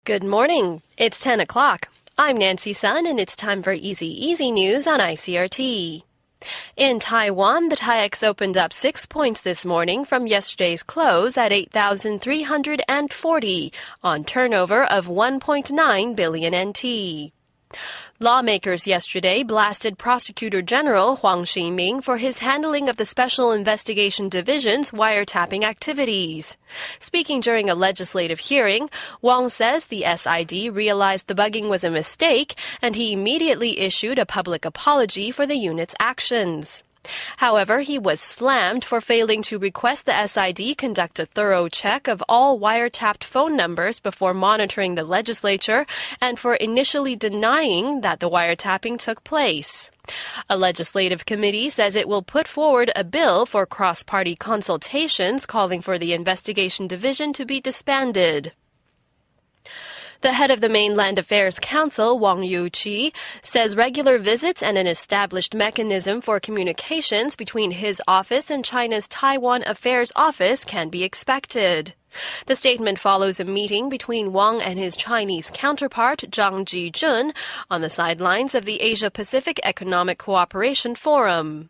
Good morning. It's 10 o'clock. I'm Nancy Sun, and it's time for Easy News on ICRT. In Taiwan, the TAIEX opened up 6 points this morning from yesterday's close at 8,340 on turnover of 1.9 billion NT. Lawmakers yesterday blasted Prosecutor General Huang Ximing for his handling of the Special Investigation Division's wiretapping activities. Speaking during a legislative hearing, Huang says the SID realized the bugging was a mistake, and he immediately issued a public apology for the unit's actions. However, he was slammed for failing to request the SID conduct a thorough check of all wiretapped phone numbers before monitoring the legislature and for initially denying that the wiretapping took place. A legislative committee says it will put forward a bill for cross-party consultations calling for the investigation division to be disbanded. The head of the Mainland Affairs Council, Wang Yuqi, says regular visits and an established mechanism for communications between his office and China's Taiwan Affairs Office can be expected. The statement follows a meeting between Wang and his Chinese counterpart, Zhang Jijun, on the sidelines of the Asia-Pacific Economic Cooperation Forum.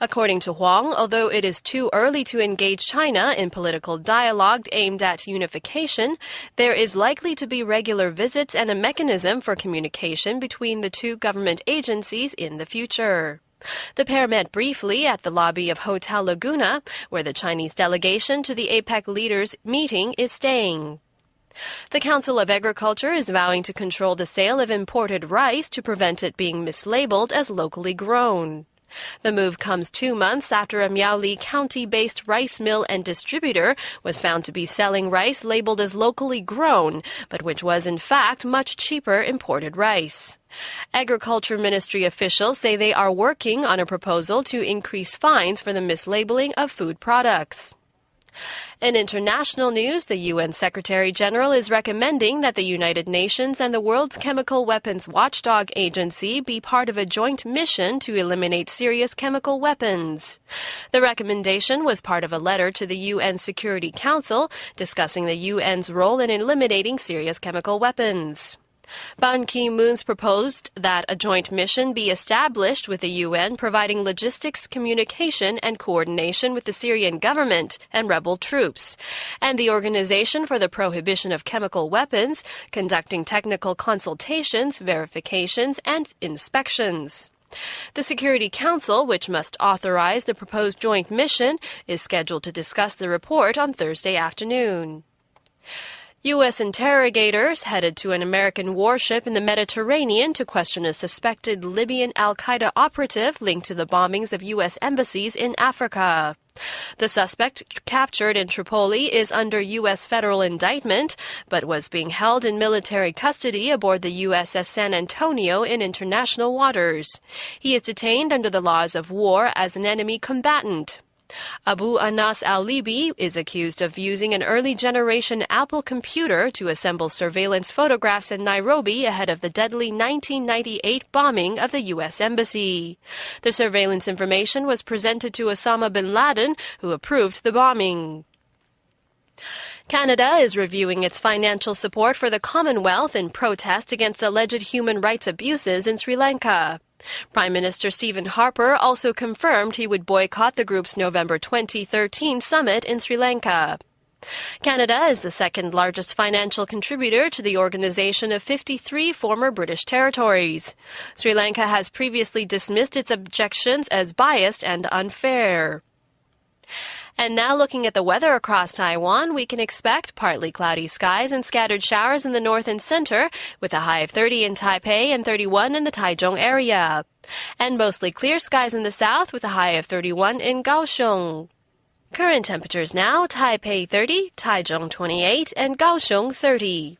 According to Huang, although it is too early to engage China in political dialogue aimed at unification, there is likely to be regular visits and a mechanism for communication between the two government agencies in the future. The pair met briefly at the lobby of Hotel Laguna, where the Chinese delegation to the APEC leaders' meeting is staying. The Council of Agriculture is vowing to control the sale of imported rice to prevent it being mislabeled as locally grown. The move comes 2 months after a Miaoli County-based rice mill and distributor was found to be selling rice labeled as locally grown, but which was in fact much cheaper imported rice. Agriculture Ministry officials say they are working on a proposal to increase fines for the mislabeling of food products. In international news, the UN Secretary-General is recommending that the United Nations and the World's Chemical Weapons Watchdog Agency be part of a joint mission to eliminate serious chemical weapons. The recommendation was part of a letter to the UN Security Council discussing the UN's role in eliminating serious chemical weapons. Ban Ki-moon's proposed that a joint mission be established with the UN, providing logistics, communication, and coordination with the Syrian government and rebel troops, and the Organization for the Prohibition of Chemical Weapons, conducting technical consultations, verifications, and inspections. The Security Council, which must authorize the proposed joint mission, is scheduled to discuss the report on Thursday afternoon. U.S. interrogators headed to an American warship in the Mediterranean to question a suspected Libyan al-Qaeda operative linked to the bombings of U.S. embassies in Africa. The suspect, captured in Tripoli, is under U.S. federal indictment, but was being held in military custody aboard the USS San Antonio in international waters. He is detained under the laws of war as an enemy combatant. Abu Anas al-Libi is accused of using an early-generation Apple computer to assemble surveillance photographs in Nairobi ahead of the deadly 1998 bombing of the U.S. Embassy. The surveillance information was presented to Osama bin Laden, who approved the bombing. Canada is reviewing its financial support for the Commonwealth in protest against alleged human rights abuses in Sri Lanka. Prime Minister Stephen Harper also confirmed he would boycott the group's November 2013 summit in Sri Lanka. Canada is the second largest financial contributor to the organization of 53 former British territories. Sri Lanka has previously dismissed its objections as biased and unfair. And now looking at the weather across Taiwan, we can expect partly cloudy skies and scattered showers in the north and center, with a high of 30 in Taipei and 31 in the Taichung area. And mostly clear skies in the south, with a high of 31 in Kaohsiung. Current temperatures now, Taipei 30, Taichung 28, and Kaohsiung 30.